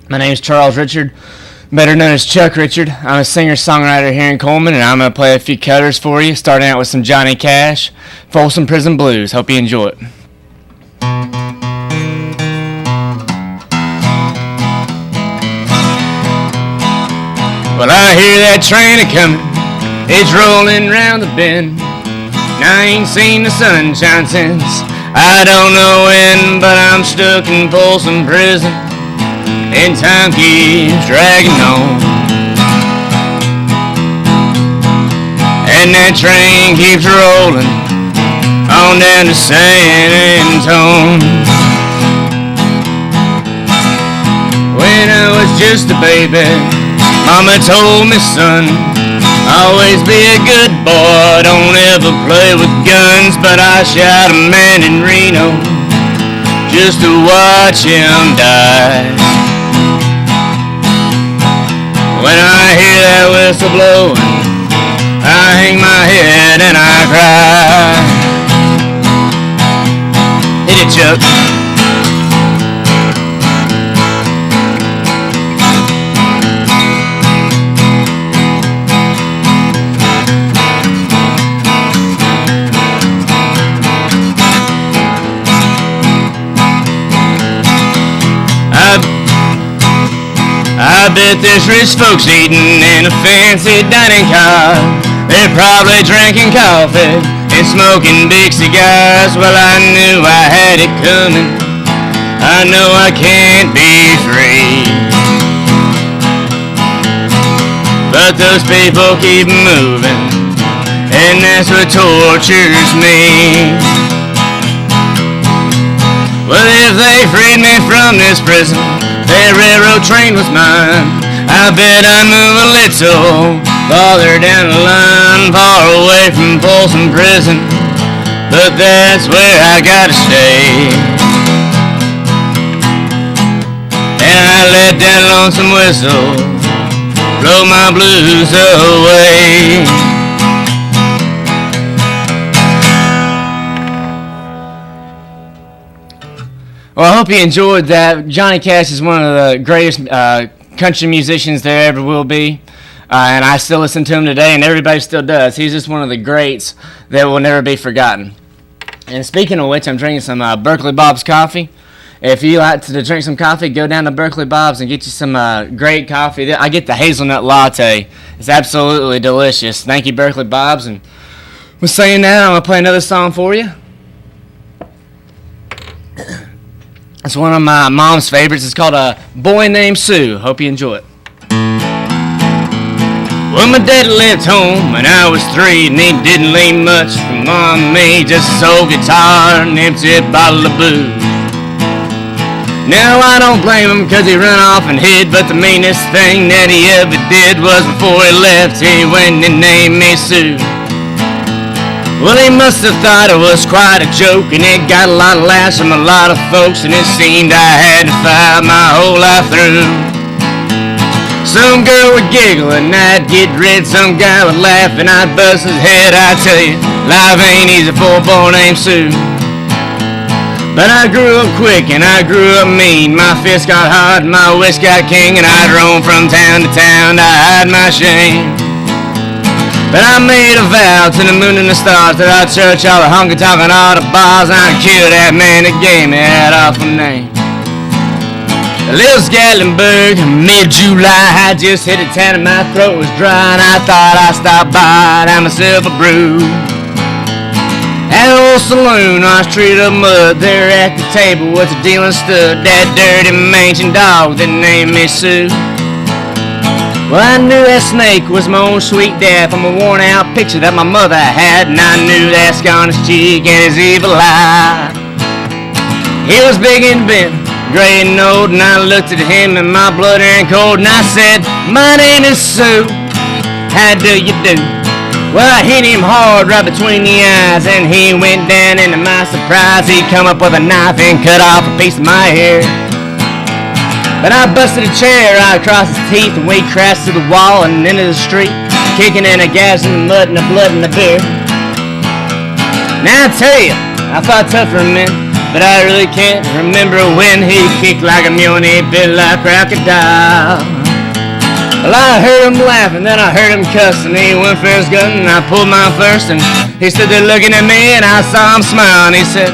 My name is Charles Richard, better known as Chuck Richard. I'm a singer-songwriter here in Coleman, and I'm going to play a few cutters for you, starting out with some Johnny Cash, Folsom Prison Blues. Hope you enjoy it. Well, I hear that train a-comin', it's rolling round the bend. Now I ain't seen the sunshine since I don't know when, but I'm stuck in Folsom Prison, and time keeps dragging on. And that train keeps rolling on down to San Antone. When I was just a baby, Mama told me, son, always be a good boy, don't ever play with guns. But I shot a man in Reno just to watch him die. When I hear that whistle blowing, I hang my head and I cry. Hit it, Chuck. I bet there's rich folks eating in a fancy dining car. They're probably drinking coffee and smoking big cigars. Well, I knew I had it coming. I know I can't be free, but those people keep moving, and that's what tortures me. Well, if they freed me from this prison, that railroad train was mine, I bet I'd move a little farther down the line, far away from Folsom Prison, but that's where I gotta stay. And I let that lonesome whistle blow my blues away. Well, I hope you enjoyed that. Johnny Cash is one of the greatest country musicians there ever will be, and I still listen to him today, and everybody still does. He's just one of the greats that will never be forgotten. And speaking of which, I'm drinking some Berkeley Bob's coffee. If you like to drink some coffee, go down to Berkeley Bob's and get you some great coffee. I get the hazelnut latte. It's absolutely delicious. Thank you, Berkeley Bob's. And with saying that, I'm going to play another song for you. It's one of my mom's favorites. It's called A Boy Named Sue. Hope you enjoy it. Well, my daddy left home when I was 3, and he didn't leave much from mom and me, just his old guitar and an empty bottle of booze. Now I don't blame him, cause he run off and hid, but the meanest thing that he ever did was before he left, he went and named me Sue. Well, he must have thought it was quite a joke, and it got a lot of laughs from a lot of folks, and it seemed I had to fight my whole life through. Some girl would giggle and I'd get red, some guy would laugh and I'd bust his head. I tell you, life ain't easy for a boy named Sue. But I grew up quick and I grew up mean, my fist got hard and my wits got keen, and I'd roam from town to town to hide my shame. But I made a vow to the moon and the stars that I'd search all the honky-tonk and all the bars, and I'd kill that man that gave me that awful name. Little Gatlinburg, mid-July, I just hit a town and my throat was dry, and I thought I'd stop by and have myself a brew. At an old saloon on the street of mud, there at the table was a dealing stud, that dirty mangy dog that named me Sue. Well, I knew that snake was my own sweet dad from a worn-out picture that my mother had, and I knew that scar on his cheek and his evil eye. He was big and bent, gray and old, and I looked at him and my blood ran cold, and I said, "My name is Sue, how do you do?" Well, I hit him hard right between the eyes, and he went down, and to my surprise, he come up with a knife and cut off a piece of my hair. But I busted a chair right across his teeth, and we crashed through the wall and into the street, kicking and a gas in the mud and the blood and the beer. Now I tell you, I fought tough for a minute, but I really can't remember when he kicked like a mule and he bit like a crocodile. Well, I heard him laugh and then I heard him cuss, and he went for his gun and I pulled mine first, and he stood there looking at me and I saw him smile, and he said,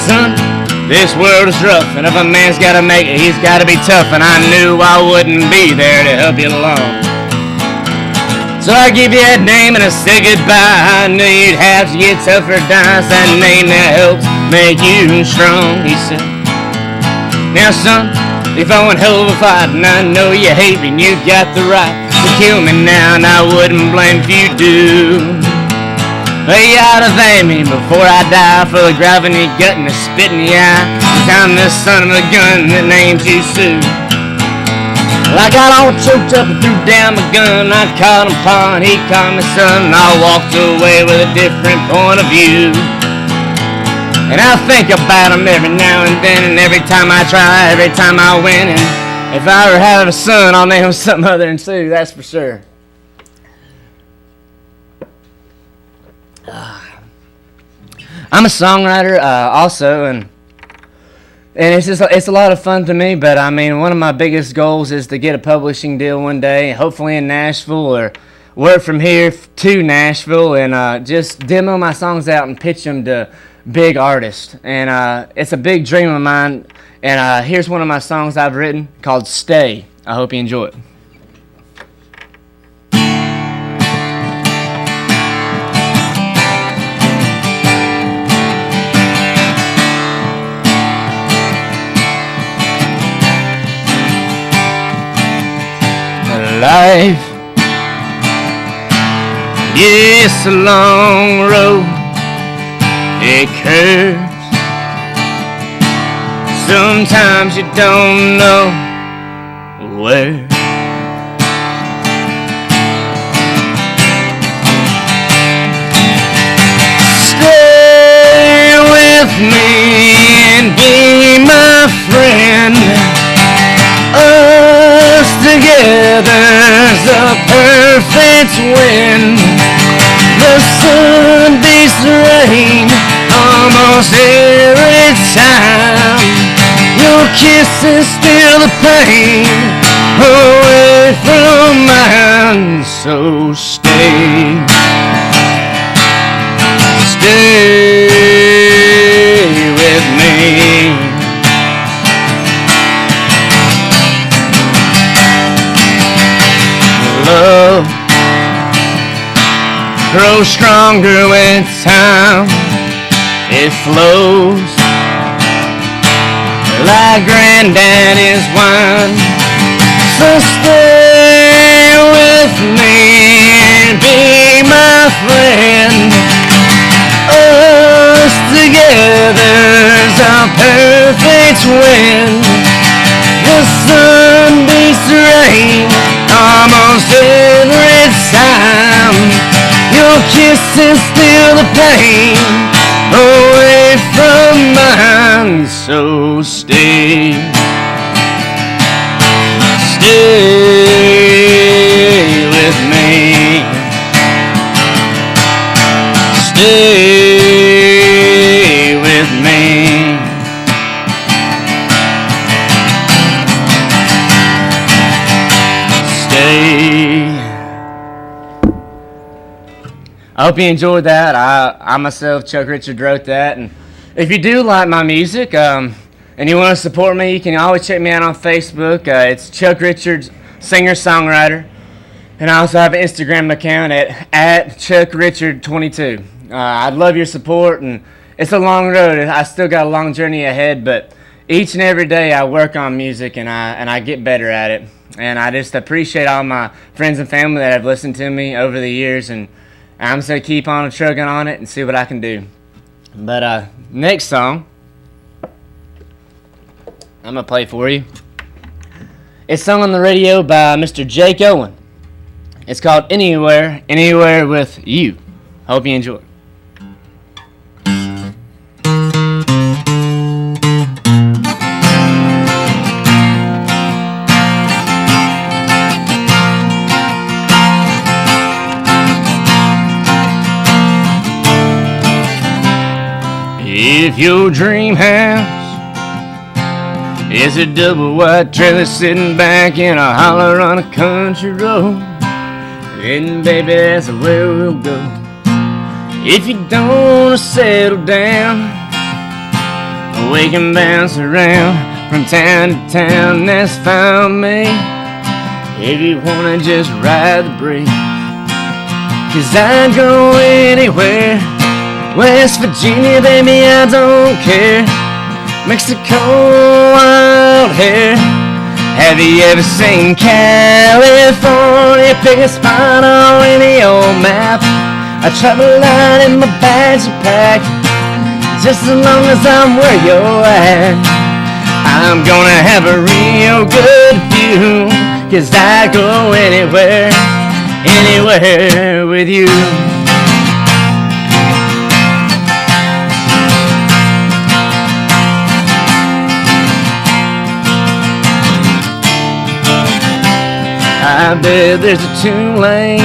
son, this world is rough, and if a man's gotta make it, he's gotta be tough, and I knew I wouldn't be there to help you along. So I give you that name and I say goodbye. I knew you'd have to get tougher, die. It's that name that helps make you strong, he said. Now son, if I went hell of a fight, and I know you hate me and you got the right to kill me now, and I wouldn't blame if you do. But you ought to thank me before I die for the grabbing your gut and the spit in your eye, 'cause I'm the son of a gun that named you Sue. Well, I got all choked up and threw down my gun. I called him Pa and he called me son, and I walked away with a different point of view. And I think about him every now and then, and every time I try, every time I win. And if I ever have a son, I'll name him something other than Sue, that's for sure. I'm a songwriter also, and it's a lot of fun to me, but I mean, one of my biggest goals is to get a publishing deal one day, hopefully in Nashville, or work from here to Nashville and just demo my songs out and pitch them to big artists. And it's a big dream of mine, and here's one of my songs I've written called Stay. I hope you enjoy it. Life, it's a long road, it curves. Sometimes you don't know where. Stay with me and be my friend. Us together's a perfect win. The sun beats the rain almost every time. Your kisses still the pain away from mine. So stay, stay with me. Love grows stronger with time. It flows like granddaddy's wine. So stay with me and be my friend. Us together's a perfect win. The sun beats the rain almost every time. Your kisses still the pain away from mine. So stay, stay with me. Stay with me. I hope you enjoyed that. I myself, Chuck Richard, wrote that. And if you do like my music and you want to support me, you can always check me out on Facebook. It's Chuck Richard, singer-songwriter. And I also have an Instagram account at ChuckRichard22. I'd love your support, and it's a long road. I still got a long journey ahead, but each and every day I work on music and I get better at it. And I just appreciate all my friends and family that have listened to me over the years, and I'm just going to keep on trucking on it and see what I can do. But next song I'm going to play for you. It's sung on the radio by Mr. Jake Owen. It's called Anywhere, Anywhere with You. Hope you enjoy. if your dream house is a double wide trailer sitting back in a holler on a country road, then baby that's where we'll go. If you don't wanna settle down, we can bounce around from town to town, that's fine with me. If you wanna just ride the breeze, 'cause I'd go anywhere. West Virginia, baby, I don't care. Mexico, wild hair. Have you ever seen California? Pick a spot on any old map. I travel light in my bags are packed, just as long as I'm where you're at. I'm gonna have a real good view, 'cause I go anywhere, anywhere with you. I bet there's a 2-lane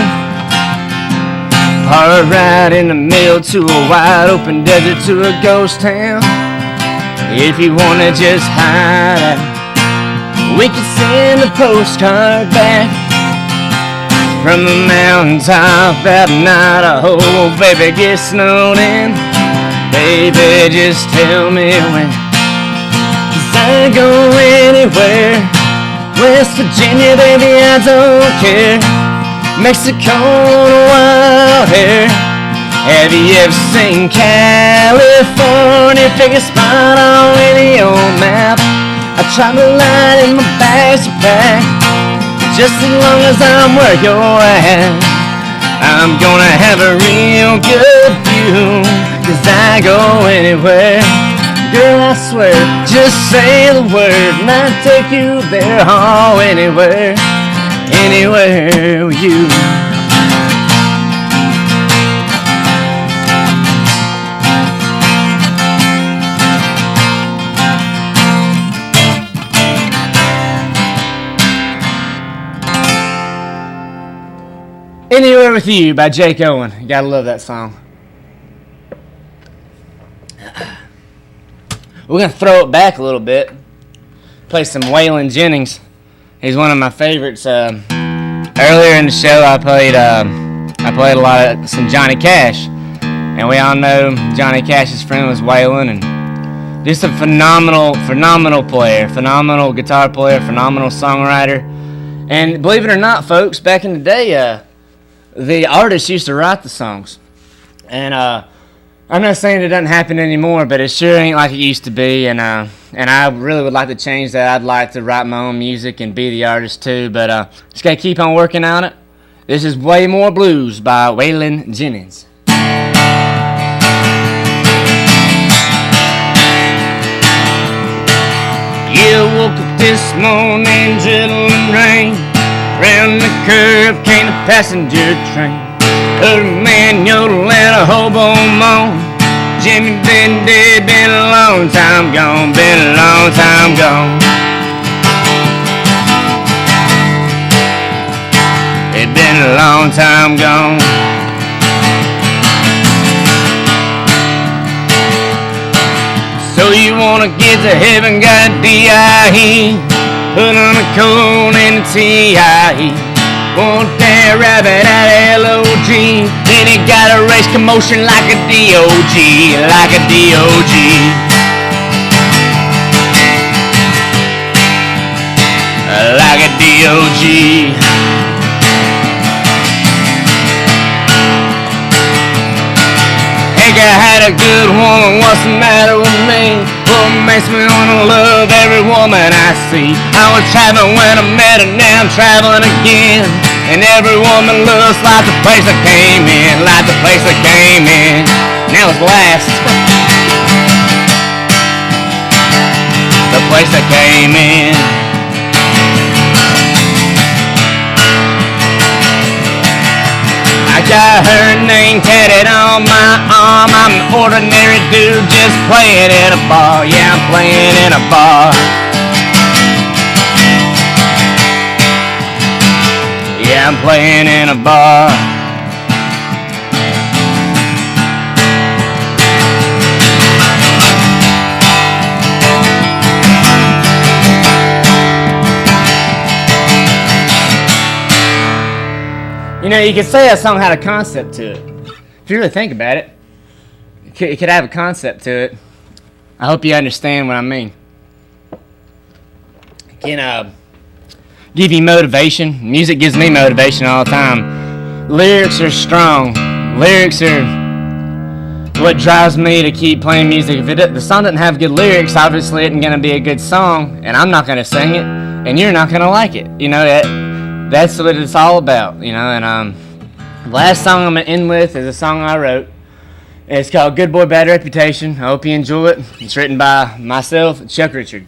hard ride in the middle to a wide open desert to a ghost town. If you wanna just hide out, we can send a postcard back from the mountaintop out in Idaho. Baby, get snowed in. Baby, just tell me when, 'cause I go anywhere. West Virginia, baby, I don't care. Mexico, wild hair. Have you ever seen California? Pick a spot on any old map. I travel light in my bags are packed, just as long as I'm where you're at. I'm gonna have a real good view, 'cause I go anywhere. Girl, I swear, just say the word and I'll take you there. Oh, anywhere, anywhere with you. Anywhere with You by Jake Owen. You gotta love that song. We're gonna throw it back a little bit. Play some Waylon Jennings. He's one of my favorites. Earlier in the show, I played a lot of some Johnny Cash, and we all know Johnny Cash's friend was Waylon, and just a phenomenal player, phenomenal guitar player, phenomenal songwriter. And believe it or not, folks, back in the day, the artists used to write the songs, and I'm not saying it doesn't happen anymore, but it sure ain't like it used to be, and I really would like to change that. I'd like to write my own music and be the artist too, but just gotta keep on working on it. This is Way More Blues by Waylon Jennings. Yeah, I woke up this morning, drizzling rain. Round the curve came a passenger train. Heard a man yodel and a hobo moan. Jimmy been dead, been a long time gone, been a long time gone. It's been a long time gone. So you wanna get to heaven, got a D.I.E. Put on a coat and a T.I.E. Want that rabbit out of L.O.G. Then it got a race commotion like a D.O.G. Like a D.O.G. Like a D.O.G. Think I had a good woman, what's the matter with me? What makes me wanna love every woman I see? I was traveling when I met her, now I'm traveling again. And every woman looks like the place I came in, like the place I came in. Now it's last. The place I came in. I got her name tatted on my arm. I'm an ordinary dude just playing in a bar. Yeah, I'm playing in a bar. Yeah, I'm playing in a bar. You know, you could say that song had a concept to it. If you really think about it, it could have a concept to it. I hope you understand what I mean. It can give you motivation. Music gives me motivation all the time. Lyrics are strong. Lyrics are what drives me to keep playing music. If the song doesn't have good lyrics, obviously it isn't going to be a good song, and I'm not going to sing it, and you're not going to like it. You know, that's what it's all about, you know. And the last song I'm going to end with is a song I wrote. It's called Good Boy, Bad Reputation. I hope you enjoy it. It's written by myself and Chuck Richard.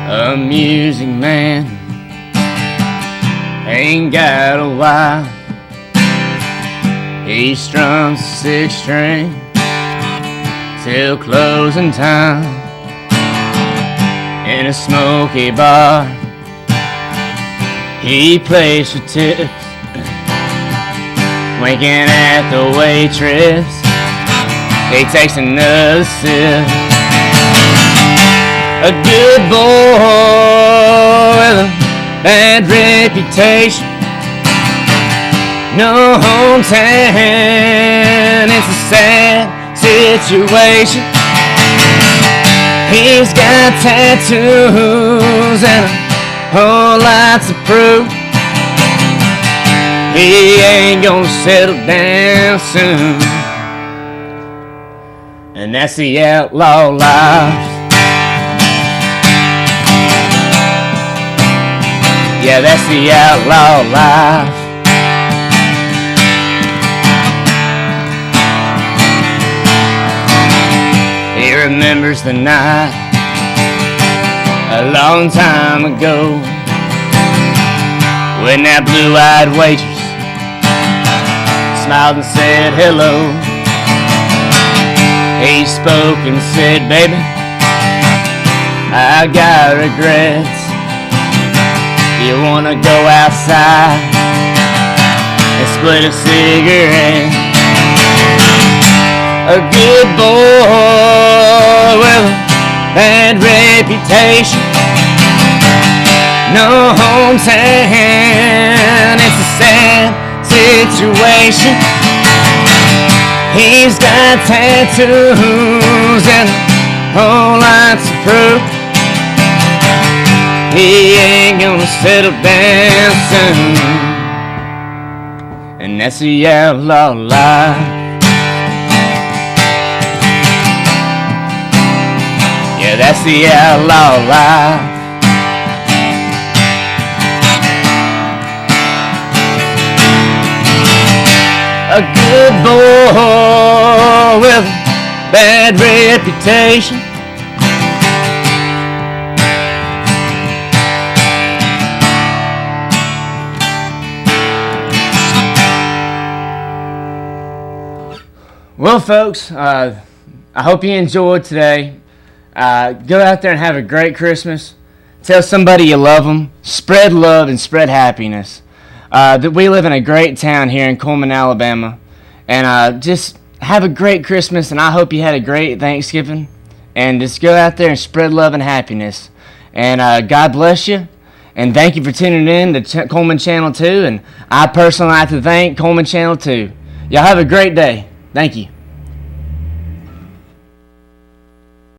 A music man ain't got a wife. He strums a 6-string till closing time in a smoky bar. He plays for tips, winking at the waitress. He takes another sip. A good boy with a bad reputation. No hometown, it's a sad situation. He's got tattoos and a whole lot to prove. He ain't gonna settle down soon. And that's the outlaw life. Yeah, that's the outlaw life. He remembers the night a long time ago when that blue-eyed waitress smiled and said hello. He spoke and said, baby, I got regrets. You wanna go outside and split a cigarette? A good boy with a bad reputation. No hometown, it's a sad situation. He's got tattoos and a whole lot to prove. He ain't gonna settle down soon. And that's the outlaw life. Yeah, that's the outlaw life. A good boy with a bad reputation. Well, folks, I hope you enjoyed today. Go out there and have a great Christmas. Tell somebody you love them. Spread love and spread happiness. That we live in a great town here in Cullman, Alabama. And just have a great Christmas, and I hope you had a great Thanksgiving. And just go out there and spread love and happiness. And God bless you. And thank you for tuning in to Cullman Channel 2. And I personally like to thank Cullman Channel 2. Y'all have a great day. Thank you.